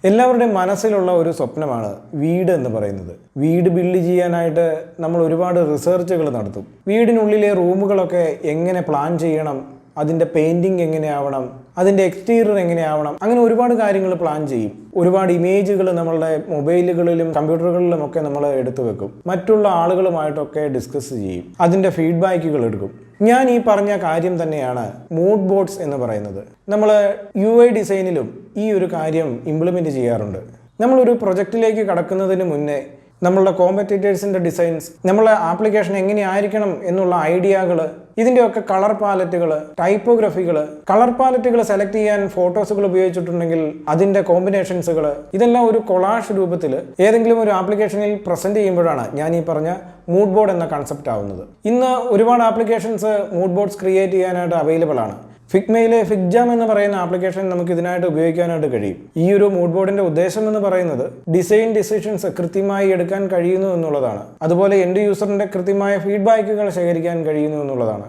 എല്ലാവരുടെയും മനസ്സിലുള്ള ഒരു സ്വപ്നമാണ് വീട് എന്ന് പറയുന്നത്. വീട് ബിൽഡ് ചെയ്യാനായിട്ട് നമ്മൾ ഒരുപാട് റിസർച്ചുകൾ നടത്തും. വീടിനുള്ളിലെ റൂമുകളൊക്കെ എങ്ങനെ പ്ലാൻ ചെയ്യണം, അതിൻ്റെ പെയിൻറ്റിങ് എങ്ങനെയാവണം, അതിൻ്റെ എക്സ്റ്റീരിയർ എങ്ങനെയാവണം, അങ്ങനെ ഒരുപാട് കാര്യങ്ങൾ പ്ലാൻ ചെയ്യും. ഒരുപാട് ഇമേജുകൾ നമ്മളുടെ മൊബൈലുകളിലും കമ്പ്യൂട്ടറുകളിലും ഒക്കെ നമ്മൾ എടുത്തു വെക്കും. മറ്റുള്ള ആളുകളുമായിട്ടൊക്കെ ഡിസ്കസ് ചെയ്യും. അതിൻ്റെ ഫീഡ്ബാക്കുകൾ എടുക്കും. ഞാൻ ഈ പറഞ്ഞ കാര്യം തന്നെയാണ് മൂഡ് ബോർഡ്സ് എന്ന് പറയുന്നത്. നമ്മൾ UI ഡിസൈനിലും ഈ ഒരു കാര്യം ഇംപ്ലിമെൻറ്റ് ചെയ്യാറുണ്ട്. നമ്മളൊരു പ്രൊജക്റ്റിലേക്ക് കടക്കുന്നതിന് മുന്നേ നമ്മളുടെ കോമ്പറ്റീറ്റേഴ്സിൻ്റെ ഡിസൈൻസ്, നമ്മളെ ആപ്ലിക്കേഷൻ എങ്ങനെയായിരിക്കണം എന്നുള്ള ഐഡിയകൾ, ഇതിൻ്റെയൊക്കെ കളർ പാലറ്റുകൾ, ടൈപ്പോഗ്രഫികൾ, കളർ പാലറ്റുകൾ സെലക്ട് ചെയ്യാൻ ഫോട്ടോസുകൾ ഉപയോഗിച്ചിട്ടുണ്ടെങ്കിൽ അതിൻ്റെ കോമ്പിനേഷൻസുകൾ, ഇതെല്ലാം ഒരു കൊളാഷ് രൂപത്തിൽ ഏതെങ്കിലും ഒരു ആപ്ലിക്കേഷനിൽ പ്രസൻറ്റ് ചെയ്യുമ്പോഴാണ് ഞാൻ ഈ പറഞ്ഞ മൂഡ് ബോർഡ് എന്ന കൺസെപ്റ്റ് ആവുന്നത്. ഇന്ന് ഒരുപാട് ആപ്ലിക്കേഷൻസ് മൂഡ് ബോർഡ്സ് ക്രിയേറ്റ് ചെയ്യാനായിട്ട് അവൈലബിൾ ആണ്. ഫിഗ്മയിലെ ഫിഗ്ജാം എന്ന് പറയുന്ന ആപ്ലിക്കേഷൻ നമുക്ക് ഇതിനായിട്ട് ഉപയോഗിക്കാനായിട്ട് കഴിയും. ഈ ഒരു മൂഡ് ബോർഡിന്റെ ഉദ്ദേശം എന്ന് പറയുന്നത് ഡിസൈൻ ഡിസിഷൻസ് കൃത്യമായി എടുക്കാൻ കഴിയുന്നു എന്നുള്ളതാണ്. അതുപോലെ എൻഡ് യൂസറിന്റെ കൃത്യമായ ഫീഡ്ബാക്കുകൾ ശേഖരിക്കാൻ കഴിയുന്നു എന്നുള്ളതാണ്.